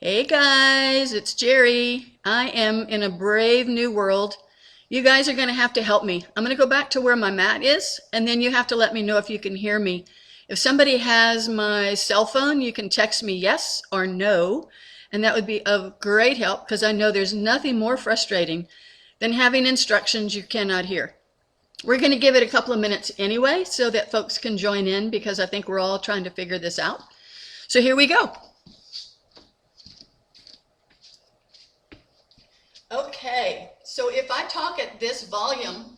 Hey guys, it's Jerry. I am in a brave new world. You guys are going to have to help me. I'm going to go back to where my mat is, and then you have to let me know if you can hear me. If somebody has my cell phone, you can text me yes or no, and that would be of great help because I know there's nothing more frustrating than having instructions you cannot hear. We're going to give it a couple of minutes anyway so that folks can join in because I think we're all trying to figure this out. So here we go. Okay, so if I talk at this volume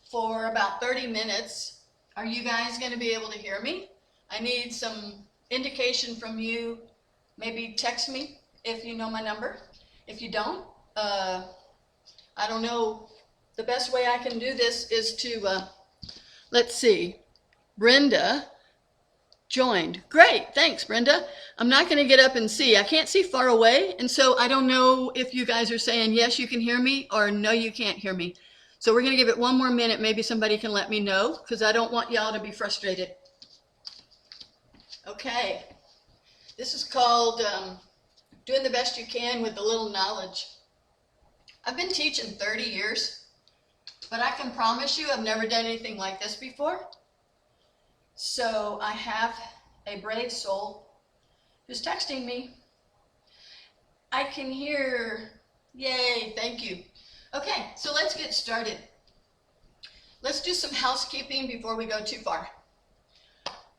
for about 30 minutes, are you guys going to be able to hear me? I need some indication from you. Maybe text me if you know my number. If you don't, I don't know. The best way I can do this is to, let's see, Brenda joined. Great, thanks, Brenda. I'm not going to get up and see. I can't see far away, and so I don't know if you guys are saying yes, you can hear me, or no, you can't hear me. So we're going to give it one more minute. Maybe somebody can let me know because I don't want y'all to be frustrated. Okay, this is called doing the best you can with the little knowledge. I've been teaching 30 years, but I can promise you I've never done anything like this before. So I have a brave soul who's texting me. I can hear. Yay, thank you. Okay, so let's get started. Let's do some housekeeping before we go too far.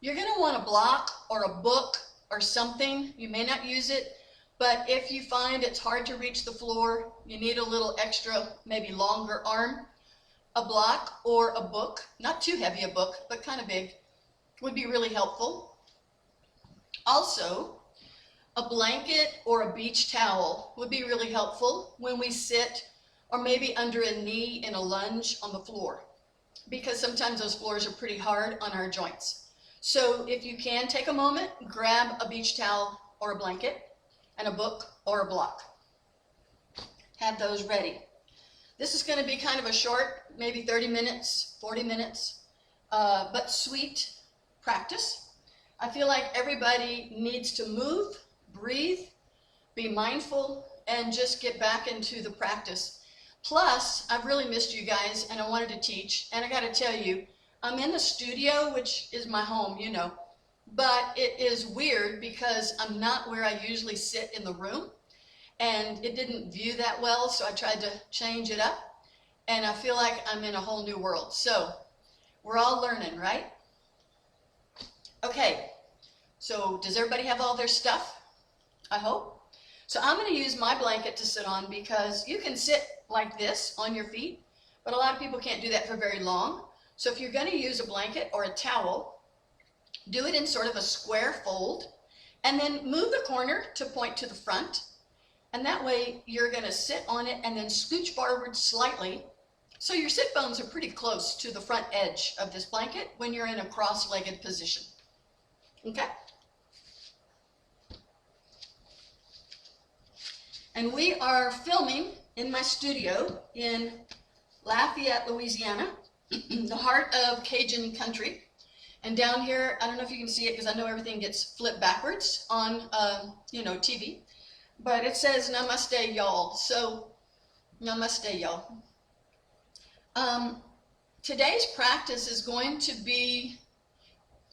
You're going to want a block or a book or something. You may not use it, but if you find it's hard to reach the floor, you need a little extra, maybe longer arm, a block or a book, not too heavy a book, but kind of big, would be really helpful. Also, a blanket or a beach towel would be really helpful when we sit or maybe under a knee in a lunge on the floor, because sometimes those floors are pretty hard on our joints. So if you can take a moment, grab a beach towel or a blanket and a book or a block. Have those ready. This is going to be kind of a short, maybe 30 minutes, 40 minutes, but sweet practice. I feel like everybody needs to move, breathe, be mindful, and just get back into the practice. Plus, I've really missed you guys, and I wanted to teach, and I got to tell you, I'm in the studio, which is my home, you know, but it is weird because I'm not where I usually sit in the room, and it didn't view that well, so I tried to change it up, and I feel like I'm in a whole new world. So, we're all learning, right? Okay, so does everybody have all their stuff? I hope. So I'm going to use my blanket to sit on because you can sit like this on your feet, but a lot of people can't do that for very long. So if you're going to use a blanket or a towel, do it in sort of a square fold and then move the corner to point to the front. And that way you're going to sit on it and then scooch forward slightly. So your sit bones are pretty close to the front edge of this blanket when you're in a cross-legged position. Okay? And we are filming in my studio in Lafayette, Louisiana, the heart of Cajun country. And down here, I don't know if you can see it because I know everything gets flipped backwards on, TV. But it says Namaste, y'all. So, Namaste, y'all. Today's practice is going to be,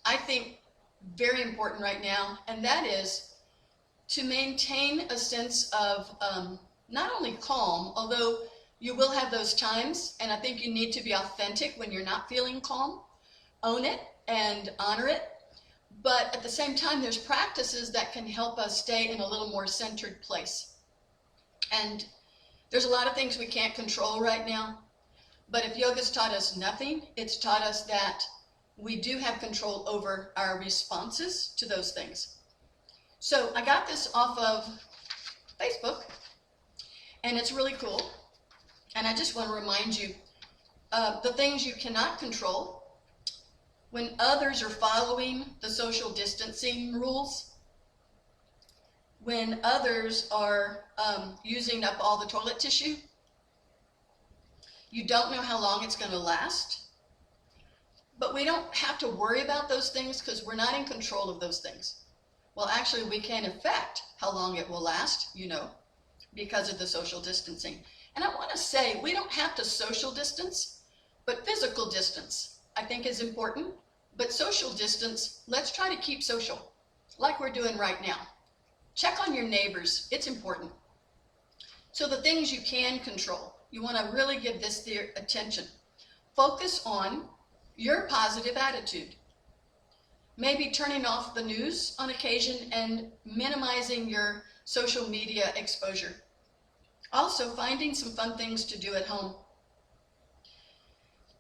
I think, very important right now, and that is to maintain a sense of not only calm, although you will have those times, and I think you need to be authentic when you're not feeling calm. Own it and honor it, but at the same time, there's practices that can help us stay in a little more centered place. And there's a lot of things we can't control right now, but if yoga's taught us nothing, it's taught us that we do have control over our responses to those things. So I got this off of Facebook, and it's really cool. And I just want to remind you the things you cannot control. When others are following the social distancing rules, when others are using up all the toilet tissue, you don't know how long it's going to last. But we don't have to worry about those things because we're not in control of those things. Well, actually, we can affect how long it will last, because of the social distancing. And I want to say we don't have to social distance, but physical distance I think is important. But social distance, let's try to keep social like we're doing right now. Check on your neighbors. It's important. So the things you can control, you want to really give this their attention. Focus on your positive attitude. Maybe turning off the news on occasion and minimizing your social media exposure. Also, finding some fun things to do at home.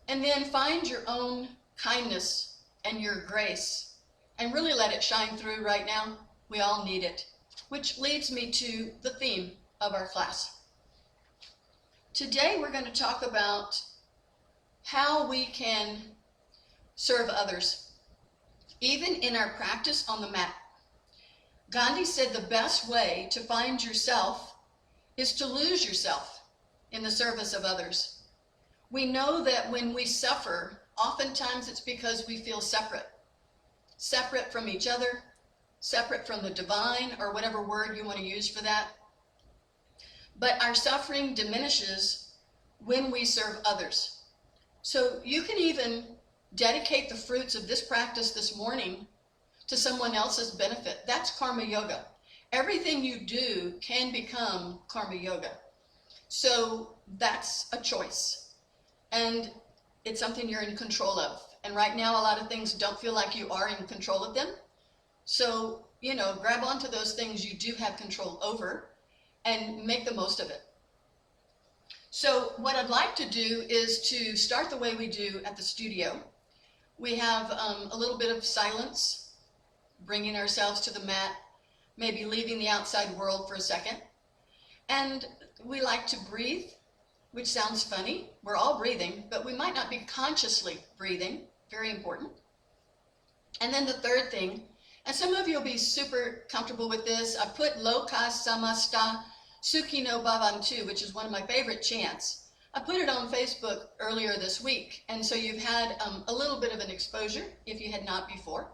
And then find your own kindness and your grace and really let it shine through right now. We all need it. Which leads me to the theme of our class. Today we're going to talk about how we can serve others, even in our practice on the mat. Gandhi said the best way to find yourself is to lose yourself in the service of others. We know that when we suffer, oftentimes it's because we feel separate from each other, separate from the divine, or whatever word you want to use for that. But our suffering diminishes when we serve others. So you can even dedicate the fruits of this practice this morning to someone else's benefit. That's karma yoga. Everything you do can become karma yoga. So that's a choice. And it's something you're in control of. And right now, a lot of things don't feel like you are in control of them. So, grab onto those things you do have control over and make the most of it. So what I'd like to do is to start the way we do at the studio. We have a little bit of silence, bringing ourselves to the mat, maybe leaving the outside world for a second. And we like to breathe, which sounds funny. We're all breathing, but we might not be consciously breathing. Very important. And then the third thing, and some of you will be super comfortable with this, I put Loka Samasta Sukhino Bhavantu, which is one of my favorite chants. I put it on Facebook earlier this week, and so you've had a little bit of an exposure if you had not before,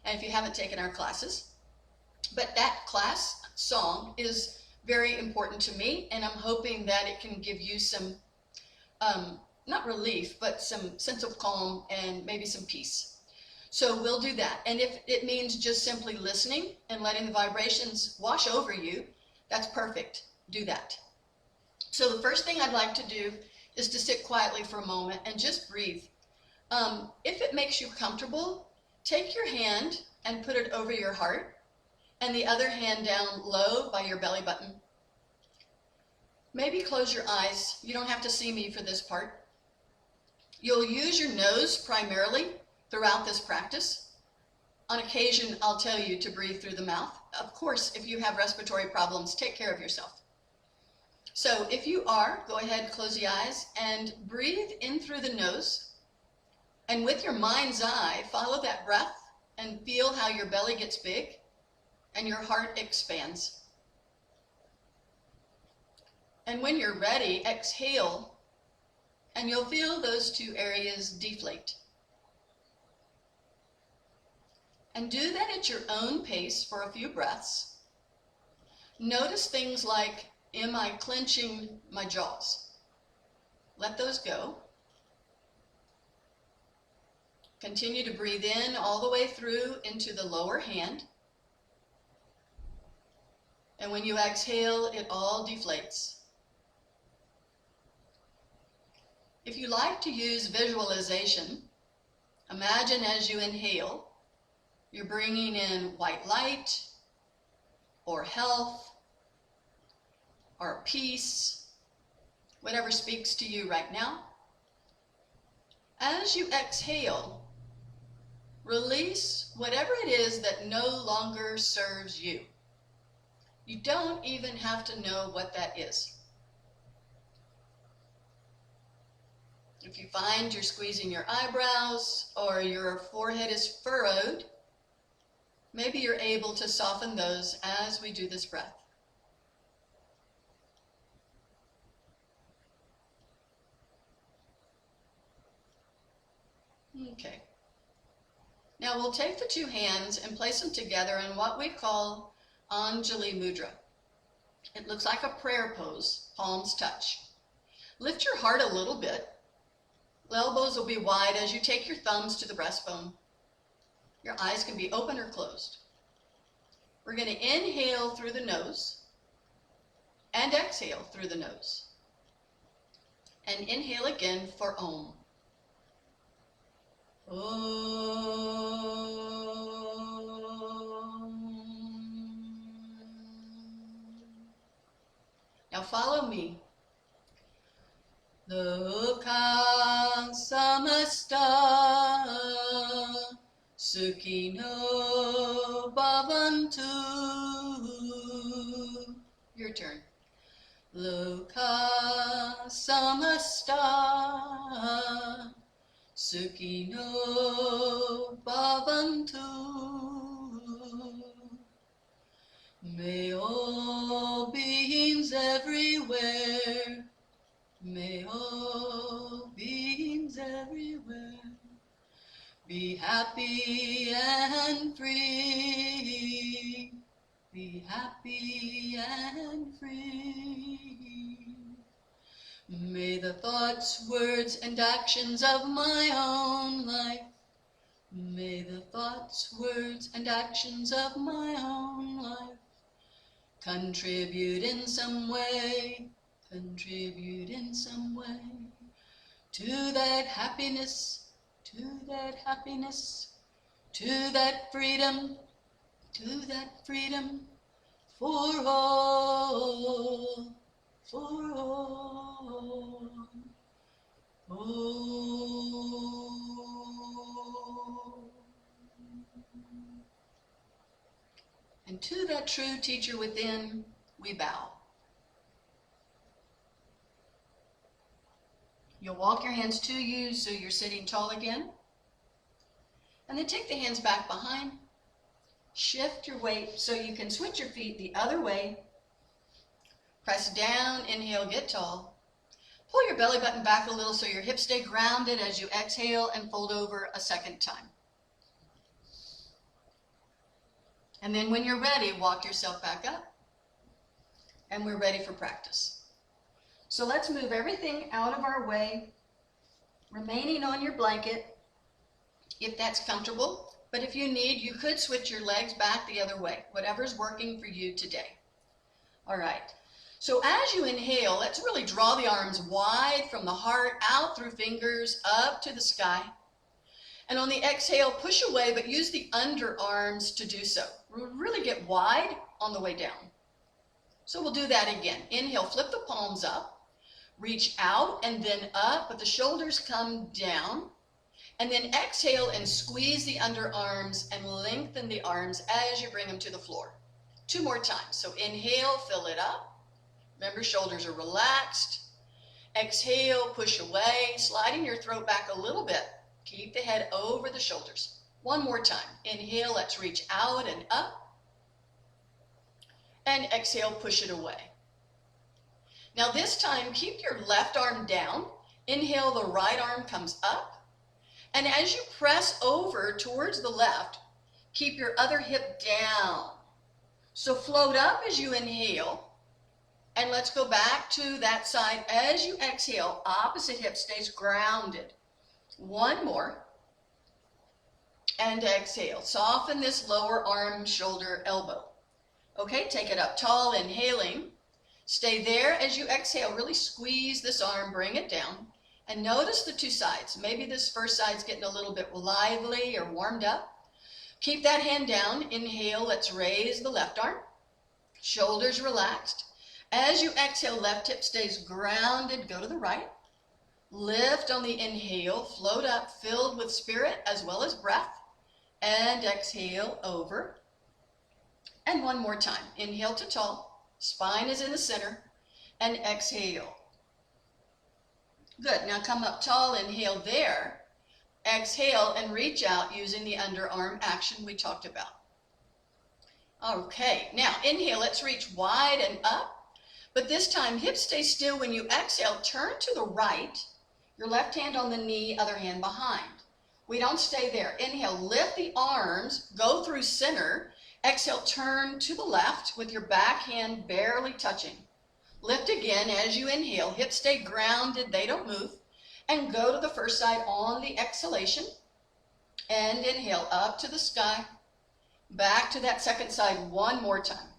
and if you haven't taken our classes. But that class song is very important to me, and I'm hoping that it can give you some, not relief, but some sense of calm and maybe some peace. So we'll do that. And if it means just simply listening and letting the vibrations wash over you, that's perfect. Do that. So the first thing I'd like to do is to sit quietly for a moment and just breathe. If it makes you comfortable, take your hand and put it over your heart and the other hand down low by your belly button. Maybe close your eyes. You don't have to see me for this part. You'll use your nose primarily throughout this practice. On occasion, I'll tell you to breathe through the mouth. Of course, if you have respiratory problems, take care of yourself. So if you are, go ahead, close the eyes and breathe in through the nose. And with your mind's eye, follow that breath and feel how your belly gets big and your heart expands. And when you're ready, exhale, and you'll feel those two areas deflate. And do that at your own pace for a few breaths. Notice things like, am I clenching my jaws? Let those go. Continue to breathe in all the way through into the lower hand. And when you exhale, it all deflates. If you like to use visualization, imagine as you inhale, you're bringing in white light, or health, or peace, whatever speaks to you right now. As you exhale, release whatever it is that no longer serves you. You don't even have to know what that is. If you find you're squeezing your eyebrows or your forehead is furrowed, maybe you're able to soften those as we do this breath. Okay. Now we'll take the two hands and place them together in what we call Anjali Mudra. It looks like a prayer pose, palms touch. Lift your heart a little bit. The elbows will be wide as you take your thumbs to the breastbone. Your eyes can be open or closed. We're going to inhale through the nose and exhale through the nose. And inhale again for Om. Now follow me. Lokang samasta sukhino bhavantu. Your turn. Loka samasta sukhino bhavantu. May all beings everywhere, may all beings everywhere be happy and free, be happy and free. May the thoughts, words, and actions of my own life, may the thoughts, words, and actions of my own life contribute in some way, contribute in some way to that happiness, to that happiness, to that freedom for all, for all. Oh. And to that true teacher within, we bow. You'll walk your hands to you so you're sitting tall again. And then take the hands back behind. Shift your weight so you can switch your feet the other way. Press down, inhale, get tall. Pull your belly button back a little so your hips stay grounded as you exhale and fold over a second time. And then when you're ready, walk yourself back up. And we're ready for practice. So let's move everything out of our way, remaining on your blanket, if that's comfortable. But if you need, you could switch your legs back the other way, whatever's working for you today. All right. So as you inhale, let's really draw the arms wide from the heart, out through fingers, up to the sky. And on the exhale, push away, but use the underarms to do so. Really get wide on the way down. So we'll do that again. Inhale, flip the palms up, reach out and then up, but the shoulders come down. And then exhale and squeeze the underarms and lengthen the arms as you bring them to the floor. 2 more times. So inhale, fill it up. Remember, shoulders are relaxed. Exhale, push away, sliding your throat back a little bit. Keep the head over the shoulders. 1 more time. Inhale, let's reach out and up. And exhale, push it away. Now this time, keep your left arm down. Inhale, the right arm comes up. And as you press over towards the left, keep your other hip down. So float up as you inhale. And let's go back to that side. As you exhale, opposite hip stays grounded. 1 more. And exhale. Soften this lower arm, shoulder, elbow. Okay, take it up tall, inhaling. Stay there as you exhale. Really squeeze this arm, bring it down. And notice the 2 sides. Maybe this first side's getting a little bit lively or warmed up. Keep that hand down. Inhale, let's raise the left arm. Shoulders relaxed. As you exhale, left hip stays grounded. Go to the right. Lift on the inhale, float up, filled with spirit as well as breath. And exhale over. And 1 more time. Inhale to tall. Spine is in the center. And exhale. Good. Now come up tall. Inhale there. Exhale and reach out using the underarm action we talked about. Okay. Now inhale. Let's reach wide and up. But this time, hips stay still when you exhale. Turn to the right. Your left hand on the knee, other hand behind. We don't stay there. Inhale, lift the arms, go through center. Exhale, turn to the left with your back hand barely touching. Lift again as you inhale. Hips stay grounded, they don't move. And go to the first side on the exhalation. And inhale up to the sky. Back to that second side one more time.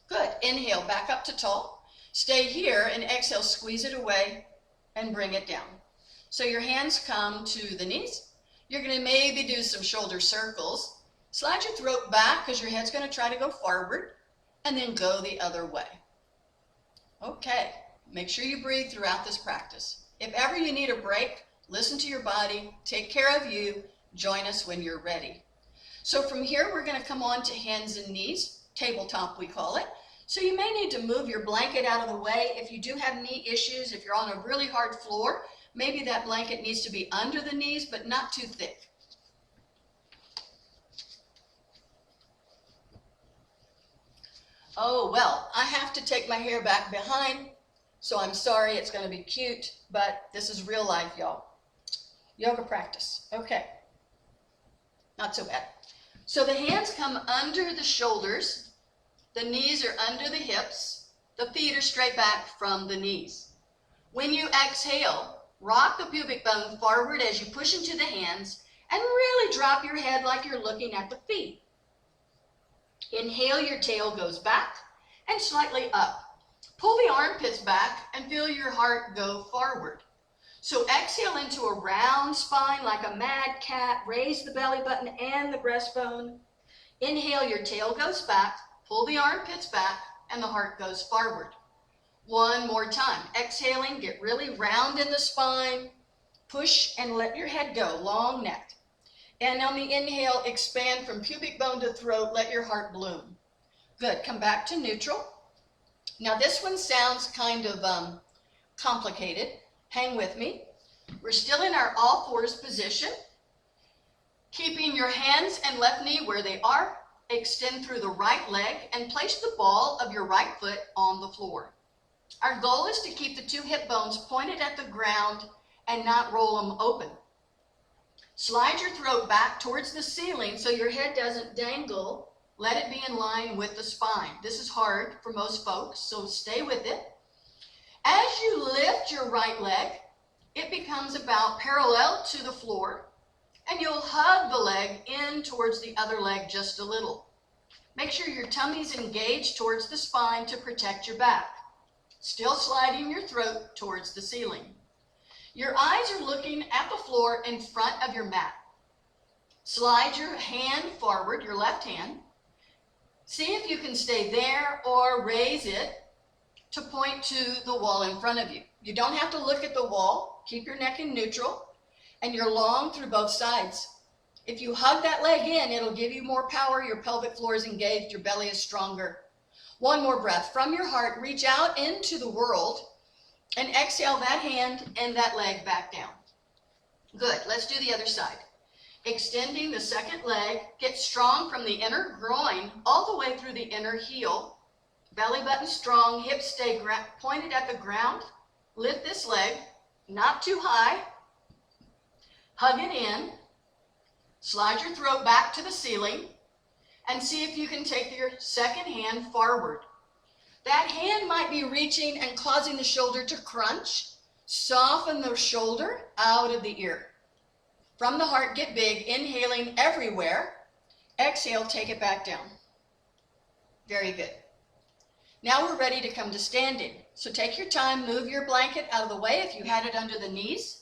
Good. Inhale, back up to tall. Stay here and exhale, squeeze it away and bring it down. So your hands come to the knees. You're going to maybe do some shoulder circles. Slide your throat back because your head's going to try to go forward, and then go the other way. Okay, make sure you breathe throughout this practice. If ever you need a break, listen to your body, take care of you, join us when you're ready. So from here, we're going to come on to hands and knees, tabletop we call it. So you may need to move your blanket out of the way if you do have knee issues. If you're on a really hard floor, maybe that blanket needs to be under the knees, but not too thick. Oh, well, I have to take my hair back behind, so I'm sorry, it's going to be cute, but this is real life, y'all. Yoga practice. Okay. Not so bad. So the hands come under the shoulders, the knees are under the hips, the feet are straight back from the knees. When you exhale, rock the pubic bone forward as you push into the hands and really drop your head like you're looking at the feet. Inhale, your tail goes back and slightly up. Pull the armpits back and feel your heart go forward. So exhale into a round spine like a mad cat. Raise the belly button and the breastbone. Inhale, your tail goes back. Pull the armpits back and the heart goes forward. One more time. Exhaling, get really round in the spine. Push and let your head go, long neck. And on the inhale, expand from pubic bone to throat. Let your heart bloom. Good. Come back to neutral. Now this one sounds kind of complicated. Hang with me. We're still in our all fours position. Keeping your hands and left knee where they are. Extend through the right leg and place the ball of your right foot on the floor. Our goal is to keep the two hip bones pointed at the ground and not roll them open. Slide your throat back towards the ceiling so your head doesn't dangle. Let it be in line with the spine. This is hard for most folks, so stay with it. As you lift your right leg, it becomes about parallel to the floor, and you'll hug the leg in towards the other leg just a little. Make sure your tummy's engaged towards the spine to protect your back. Still sliding your throat towards the ceiling. Your eyes are looking at the floor in front of your mat. Slide your hand forward, your left hand. See if you can stay there or raise it to point to the wall in front of you. You don't have to look at the wall. Keep your neck in neutral, and you're long through both sides. If you hug that leg in, it'll give you more power. Your pelvic floor is engaged. Your belly is stronger. One more breath. From your heart, reach out into the world and exhale that hand and that leg back down. Good. Let's do the other side. Extending the second leg. Get strong from the inner groin all the way through the inner heel. Belly button strong. Hips stay pointed at the ground. Lift this leg. Not too high. Hug it in. Slide your throat back to the ceiling. And see if you can take your second hand forward. That hand might be reaching and causing the shoulder to crunch. Soften the shoulder out of the ear. From the heart, get big, inhaling everywhere. Exhale, take it back down. Very good. Now we're ready to come to standing. So take your time, move your blanket out of the way if you had it under the knees.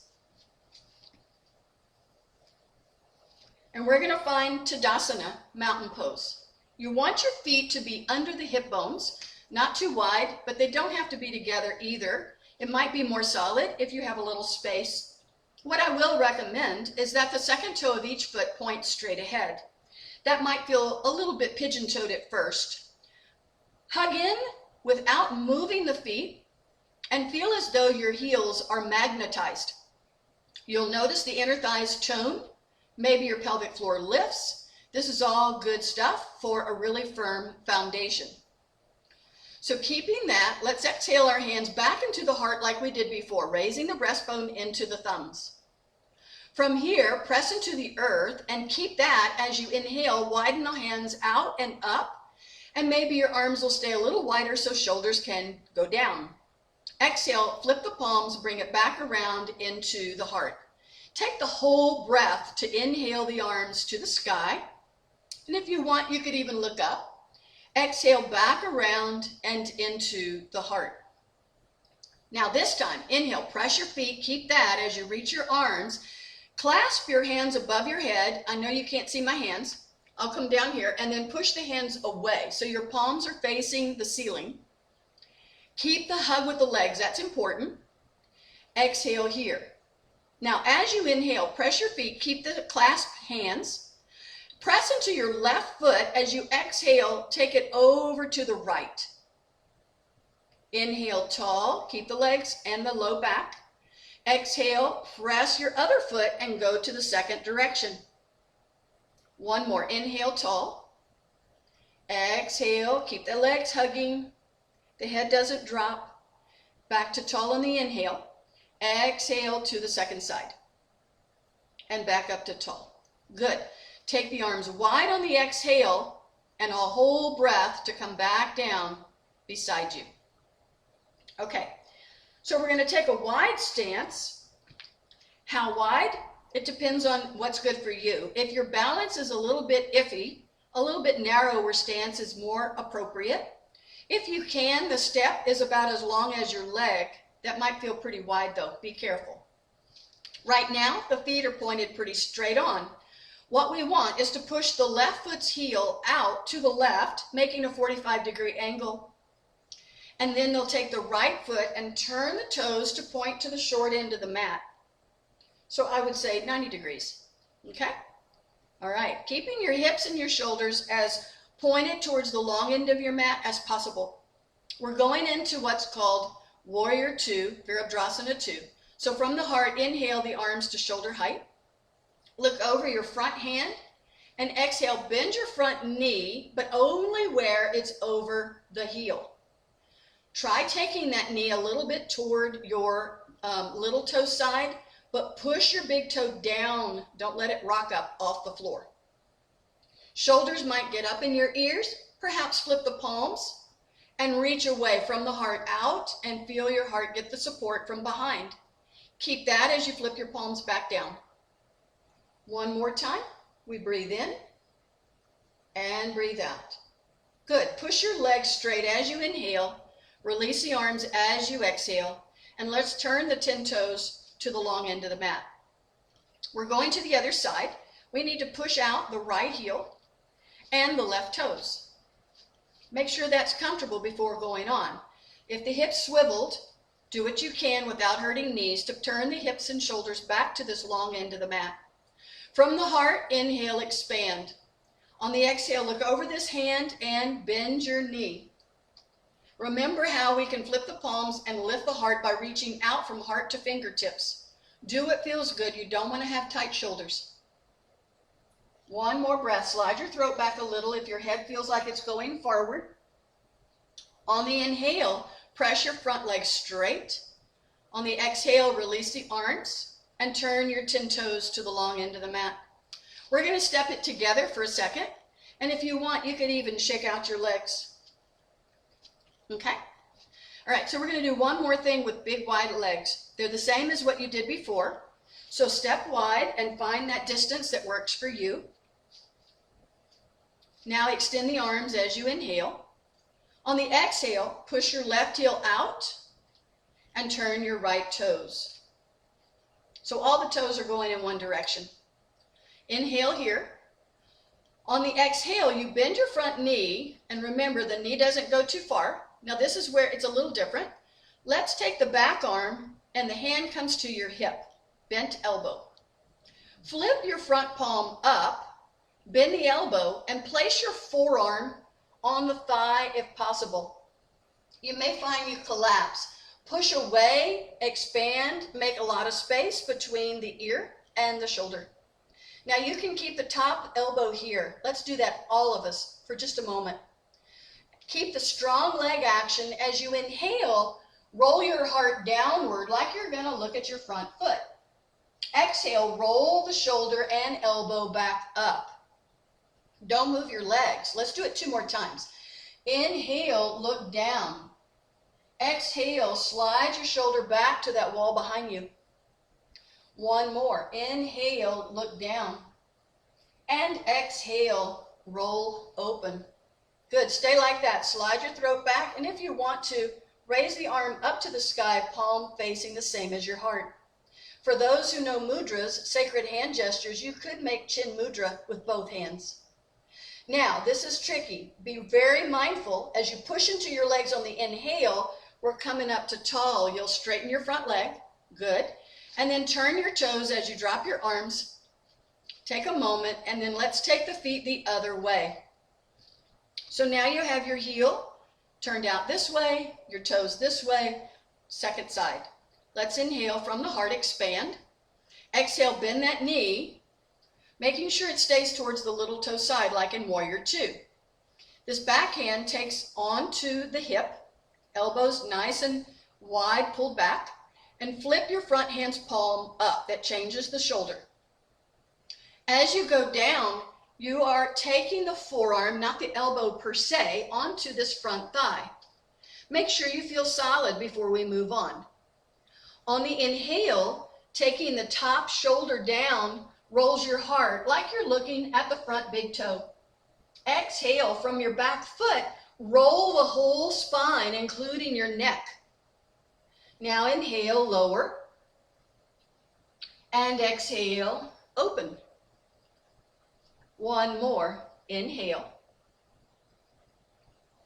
And we're going to find Tadasana, mountain pose. You want your feet to be under the hip bones, not too wide, but they don't have to be together either. It might be more solid if you have a little space. What I will recommend is that the second toe of each foot points straight ahead. That might feel a little bit pigeon-toed at first. Hug in without moving the feet and feel as though your heels are magnetized. You'll notice the inner thighs tone. Maybe your pelvic floor lifts. This is all good stuff for a really firm foundation. So keeping that, let's exhale our hands back into the heart like we did before, raising the breastbone into the thumbs. From here, press into the earth and keep that as you inhale. Widen the hands out and up, and maybe your arms will stay a little wider so shoulders can go down. Exhale, flip the palms, bring it back around into the heart. Take the whole breath to inhale the arms to the sky. And if you want, you could even look up. Exhale back around and into the heart. Now this time, inhale, press your feet, keep that as you reach your arms. Clasp your hands above your head. I know you can't see my hands. I'll come down here and then push the hands away so your palms are facing the ceiling. Keep the hug with the legs, that's important. Exhale here. Now as you inhale, press your feet, keep the clasped hands. Press into your left foot. As you exhale, take it over to the right. Inhale tall, keep the legs and the low back. Exhale, press your other foot and go to the second direction. One more, inhale tall. Exhale, keep the legs hugging. The head doesn't drop. Back to tall on the inhale. Exhale to the second side. And back up to tall. Good. Take the arms wide on the exhale and a whole breath to come back down beside you. Okay, so we're going to take a wide stance. How wide? It depends on what's good for you. If your balance is a little bit iffy, a little bit narrower stance is more appropriate. If you can, the step is about as long as your leg. That might feel pretty wide though. Be careful. Right now, the feet are pointed pretty straight on. What we want is to push the left foot's heel out to the left, making a 45-degree angle. And then they'll take the right foot and turn the toes to point to the short end of the mat. So I would say 90 degrees, okay? All right, keeping your hips and your shoulders as pointed towards the long end of your mat as possible. We're going into what's called Warrior Two, Virabhadrasana 2. So from the heart, inhale the arms to shoulder height. Look over your front hand and exhale, bend your front knee, but only where it's over the heel. Try taking that knee a little bit toward your little toe side, but push your big toe down. Don't let it rock up off the floor. Shoulders might get up in your ears. Perhaps flip the palms and reach away from the heart out and feel your heart get the support from behind. Keep that as you flip your palms back down. One more time. We breathe in and breathe out. Good. Push your legs straight as you inhale. Release the arms as you exhale. And let's turn the 10 toes to the long end of the mat. We're going to the other side. We need to push out the right heel and the left toes. Make sure that's comfortable before going on. If the hips swiveled, do what you can without hurting knees to turn the hips and shoulders back to this long end of the mat. From the heart, inhale, expand. On the exhale, look over this hand and bend your knee. Remember how we can flip the palms and lift the heart by reaching out from heart to fingertips. Do what feels good. You don't want to have tight shoulders. One more breath. Slide your throat back a little if your head feels like it's going forward. On the inhale, press your front leg straight. On the exhale, release the arms and turn your 10 toes to the long end of the mat. We're going to step it together for a second. And if you want, you could even shake out your legs. Okay? All right, so we're going to do one more thing with big wide legs. They're the same as what you did before. So step wide and find that distance that works for you. Now extend the arms as you inhale. On the exhale, push your left heel out and turn your right toes. So all the toes are going in one direction. Inhale here. On the exhale, you bend your front knee, and remember the knee doesn't go too far. Now this is where it's a little different. Let's take the back arm and the hand comes to your hip, bent elbow. Flip your front palm up, bend the elbow, and place your forearm on the thigh if possible. You may find you collapse. Push away, expand, make a lot of space between the ear and the shoulder. Now you can keep the top elbow here. Let's do that, all of us, for just a moment. Keep the strong leg action. As you inhale, roll your heart downward like you're going to look at your front foot. Exhale, roll the shoulder and elbow back up. Don't move your legs. Let's do it 2 more times. Inhale, look down. Exhale, slide your shoulder back to that wall behind you. 1 more. Inhale, look down. And exhale, roll open. Good. Stay like that. Slide your throat back. And if you want to, raise the arm up to the sky, palm facing the same as your heart. For those who know mudras, sacred hand gestures, you could make chin mudra with both hands. Now, this is tricky. Be very mindful as you push into your legs on the inhale. We're coming up to tall. You'll straighten your front leg. Good. And then turn your toes as you drop your arms. Take a moment, and then let's take the feet the other way. So now you have your heel turned out this way, your toes this way, second side. Let's inhale from the heart, expand. Exhale, bend that knee, making sure it stays towards the little toe side like in Warrior Two. This backhand takes onto the hip, elbows nice and wide pulled back, and flip your front hand's palm up. That changes the shoulder. As you go down, you are taking the forearm, not the elbow per se, onto this front thigh. Make sure you feel solid before we move on. On the inhale, taking the top shoulder down, rolls your heart like you're looking at the front big toe. Exhale from your back foot, roll the whole spine, including your neck. Now inhale, lower, and exhale, open. 1 more, inhale,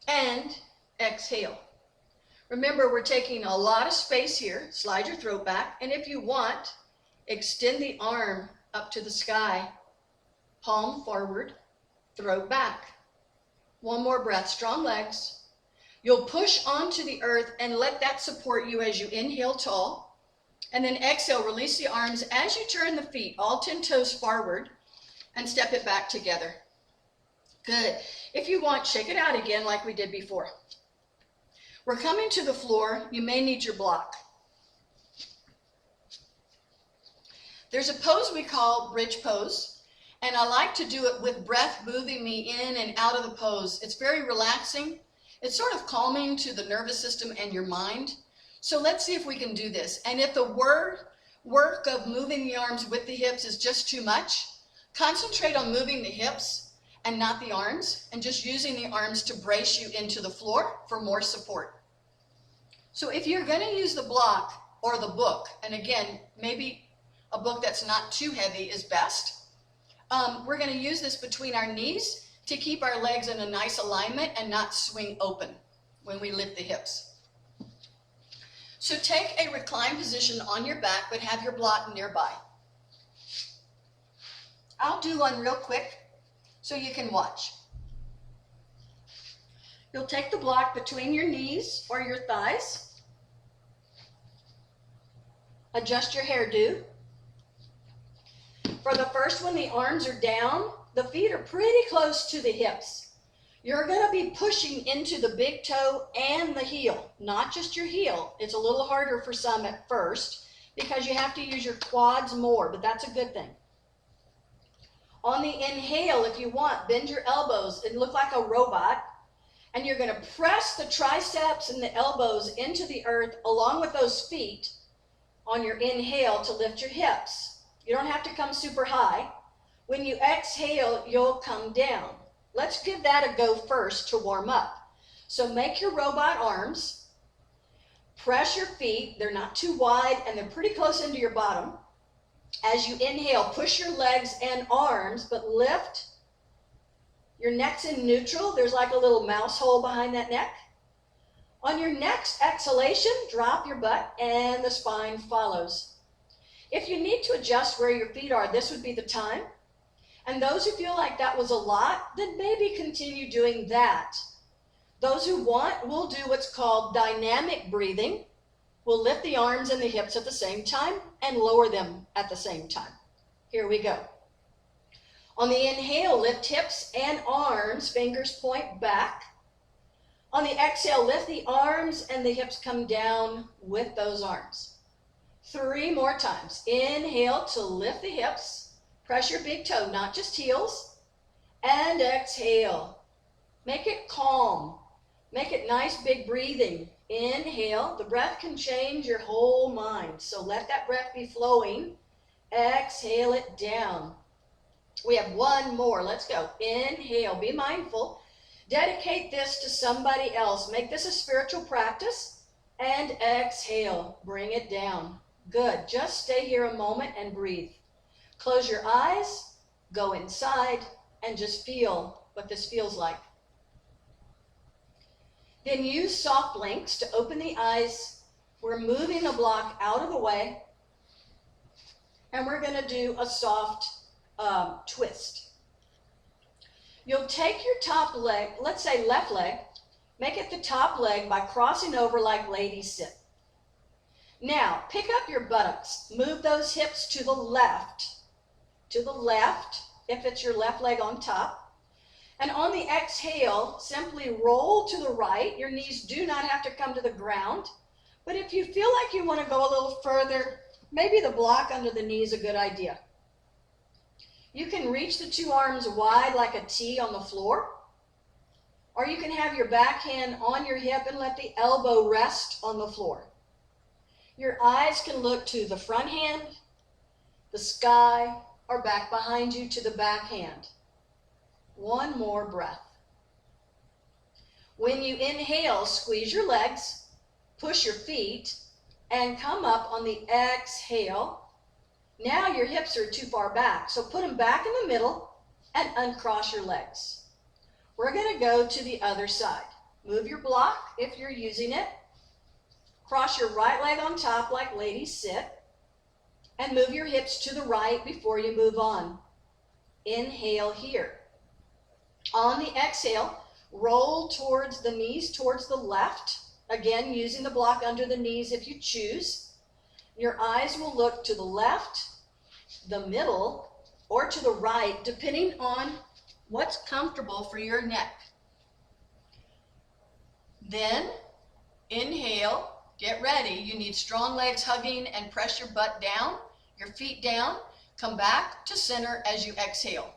and exhale. Remember, we're taking a lot of space here. Slide your throat back, and if you want, extend the arm up to the sky, palm forward, throat back. 1 more breath, strong legs. You'll push onto the earth and let that support you as you inhale tall, and then exhale, release the arms as you turn the feet, all 10 toes forward, and step it back together. Good. If you want, shake it out again like we did before. We're coming to the floor. You may need your block. There's a pose we call bridge pose, and I like to do it with breath moving me in and out of the pose. It's very relaxing. It's sort of calming to the nervous system and your mind. So let's see if we can do this. And if the work of moving the arms with the hips is just too much, concentrate on moving the hips and not the arms, and just using the arms to brace you into the floor for more support. So if you're going to use the block or the book, and again, maybe a book that's not too heavy is best, we're going to use this between our knees to keep our legs in a nice alignment and not swing open when we lift the hips. So take a reclined position on your back, but have your block nearby. I'll do one real quick so you can watch. You'll take the block between your knees or your thighs. Adjust your hairdo. For the first one, the arms are down. The feet are pretty close to the hips. You're going to be pushing into the big toe and the heel, not just your heel. It's a little harder for some at first because you have to use your quads more, but that's a good thing. On the inhale, if you want, bend your elbows and look like a robot. And you're going to press the triceps and the elbows into the earth along with those feet on your inhale to lift your hips. You don't have to come super high. When you exhale, you'll come down. Let's give that a go first to warm up. So make your robot arms. Press your feet. They're not too wide and they're pretty close into your bottom. As you inhale, push your legs and arms, but lift. Your neck's in neutral. There's like a little mouse hole behind that neck. On your next exhalation, drop your butt and the spine follows. If you need to adjust where your feet are, this would be the time. And those who feel like that was a lot, then maybe continue doing that. Those who want will do what's called dynamic breathing. We'll lift the arms and the hips at the same time and lower them at the same time. Here we go. On the inhale, lift hips and arms, fingers point back. On the exhale, lift the arms and the hips come down with those arms. 3 more times. Inhale to lift the hips. Press your big toe, not just heels. And exhale. Make it calm. Make it nice, big breathing. Inhale. The breath can change your whole mind, so let that breath be flowing. Exhale it down. We have 1 more. Let's go. Inhale. Be mindful. Dedicate this to somebody else. Make this a spiritual practice. And exhale. Bring it down. Good. Just stay here a moment and breathe. Close your eyes. Go inside and just feel what this feels like. Then use soft blinks to open the eyes. We're moving the block out of the way. And we're going to do a soft twist. You'll take your top leg, let's say left leg, make it the top leg by crossing over like ladies sit. Now, pick up your buttocks. Move those hips to the left. To the left, if it's your left leg on top. And on the exhale, simply roll to the right. Your knees do not have to come to the ground. But if you feel like you want to go a little further, maybe the block under the knee is a good idea. You can reach the 2 arms wide like a T on the floor. Or you can have your back hand on your hip and let the elbow rest on the floor. Your eyes can look to the front hand, the sky, or back behind you to the back hand. 1 more breath. When you inhale, squeeze your legs, push your feet, and come up on the exhale. Now your hips are too far back, so put them back in the middle and uncross your legs. We're going to go to the other side. Move your block if you're using it. Cross your right leg on top like ladies sit, and move your hips to the right before you move on. Inhale here. On the exhale, roll towards the knees, towards the left. Again, using the block under the knees if you choose. Your eyes will look to the left, the middle, or to the right, depending on what's comfortable for your neck. Then, inhale, get ready. You need strong legs hugging and press your butt down, your feet down. Come back to center as you exhale.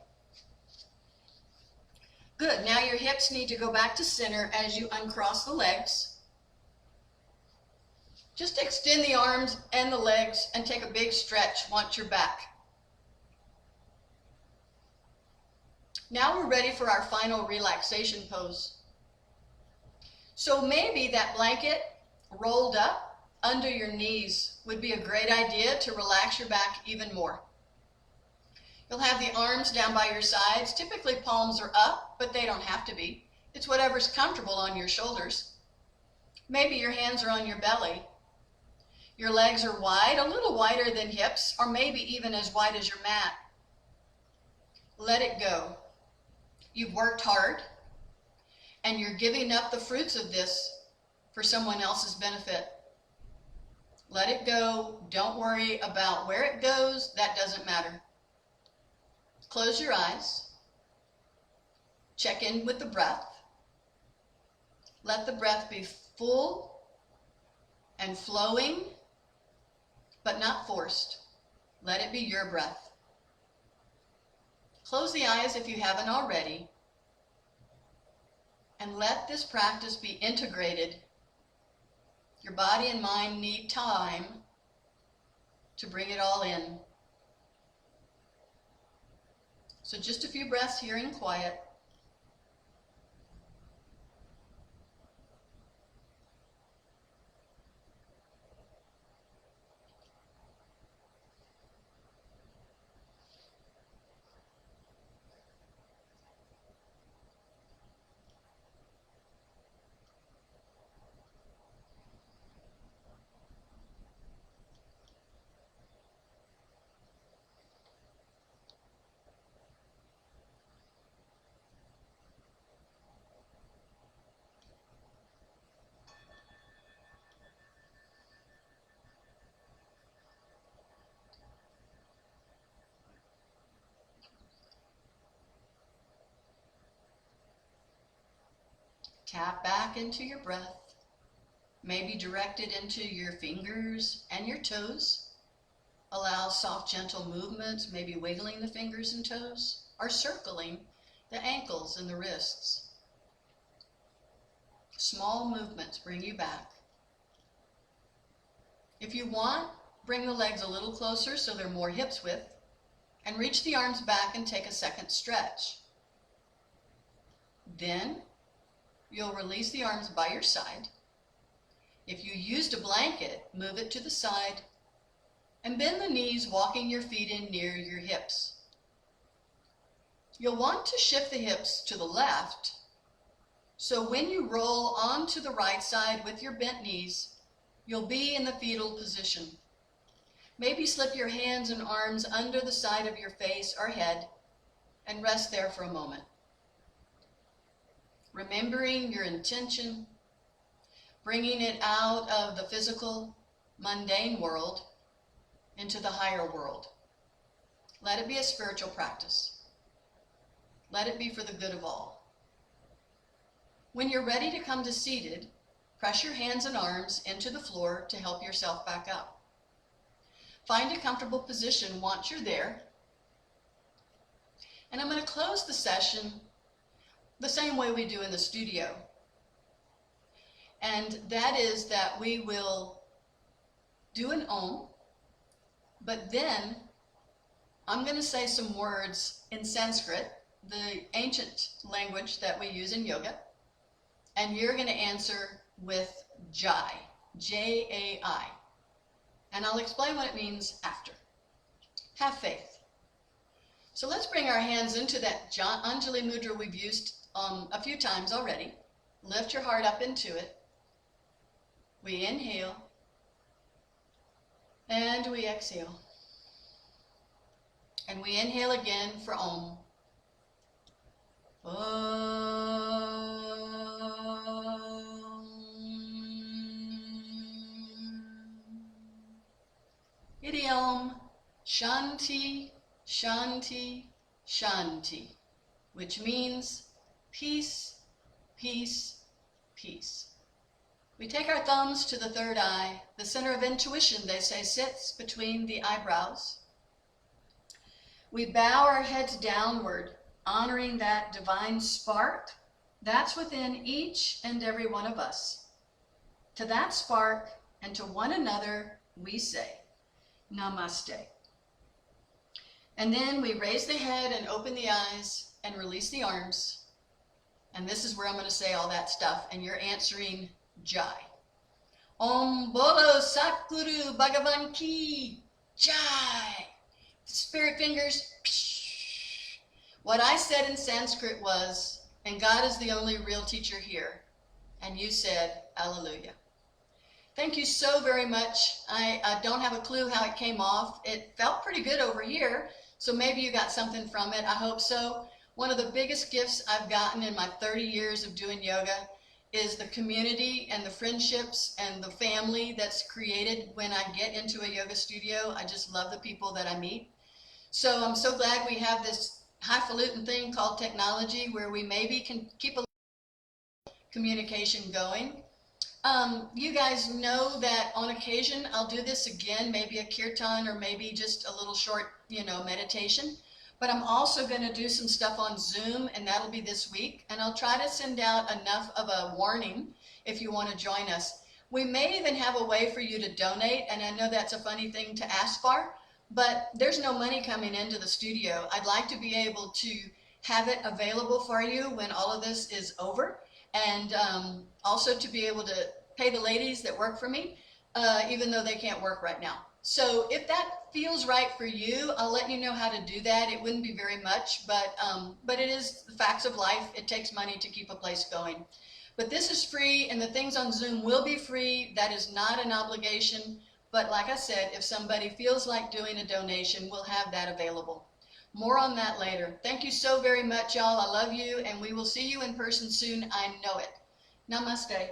Good. Now your hips need to go back to center as you uncross the legs. Just extend the arms and the legs and take a big stretch once you're back. Now we're ready for our final relaxation pose. So maybe that blanket rolled up under your knees would be a great idea to relax your back even more. You'll have the arms down by your sides. Typically palms are up, but they don't have to be. It's whatever's comfortable on your shoulders. Maybe your hands are on your belly. Your legs are wide, a little wider than hips, or maybe even as wide as your mat. Let it go. You've worked hard, and you're giving up the fruits of this for someone else's benefit. Let it go. Don't worry about where it goes. That doesn't matter. Close your eyes. Check in with the breath. Let the breath be full and flowing, but not forced. Let it be your breath. Close the eyes if you haven't already, and let this practice be integrated. Your body and mind need time to bring it all in. So just a few breaths here in quiet. Tap back into your breath. maybe directed into your fingers and your toes. Allow soft, gentle movements, maybe wiggling the fingers and toes, or circling the ankles and the wrists. Small movements bring you back. If you want, bring the legs a little closer so they're more hips width, and reach the arms back and take a second stretch. Then you'll release the arms by your side. If you used a blanket, move it to the side and bend the knees, walking your feet in near your hips. You'll want to shift the hips to the left, so when you roll onto the right side with your bent knees, you'll be in the fetal position. Maybe slip your hands and arms under the side of your face or head and rest there for a moment. Remembering your intention, bringing it out of the physical, mundane world into the higher world. Let it be a spiritual practice. Let it be for the good of all. When you're ready to come to seated, press your hands and arms into the floor to help yourself back up. Find a comfortable position once you're there. And I'm going to close the session the same way we do in the studio. And that is that we will do an Om, but then I'm going to say some words in Sanskrit, the ancient language that we use in yoga, and you're going to answer with Jai, J-A-I. And I'll explain what it means after. Have faith. So let's bring our hands into that Anjali Mudra we've used a few times already. Lift your heart up into it. We inhale and we exhale. And we inhale again for Om. Idiom Shanti, Shanti, Shanti, which means peace, peace, peace. We take our thumbs to the third eye. The center of intuition, they say, sits between the eyebrows. We bow our heads downward, honoring that divine spark that's within each and every one of us. To that spark and to one another, we say, Namaste. And then we raise the head and open the eyes and release the arms. And this is where I'm going to say all that stuff, and you're answering Jai. Om Bolo Satguru Bhagavan Ki Jai. Spirit fingers. Psh. What I said in Sanskrit was, and God is the only real teacher here. And you said, Alleluia. Thank you so very much. I don't have a clue how it came off. It felt pretty good over here, so maybe you got something from it. I hope so. One of the biggest gifts I've gotten in my 30 years of doing yoga is the community and the friendships and the family that's created when I get into a yoga studio. I just love the people that I meet. So I'm so glad we have this highfalutin thing called technology where we maybe can keep a communication going. You guys know that on occasion I'll do this again, maybe a kirtan or maybe just a little short, meditation. But I'm also going to do some stuff on Zoom, and that'll be this week. And I'll try to send out enough of a warning if you want to join us. We may even have a way for you to donate, and I know that's a funny thing to ask for, but there's no money coming into the studio. I'd like to be able to have it available for you when all of this is over, and also to be able to pay the ladies that work for me, even though they can't work right now. So if that feels right for you, I'll let you know how to do that. It wouldn't be very much, but it is the facts of life. It takes money to keep a place going. But this is free, and the things on Zoom will be free. That is not an obligation. But like I said, if somebody feels like doing a donation, we'll have that available. More on that later. Thank you so very much, y'all. I love you, and we will see you in person soon. I know it. Namaste.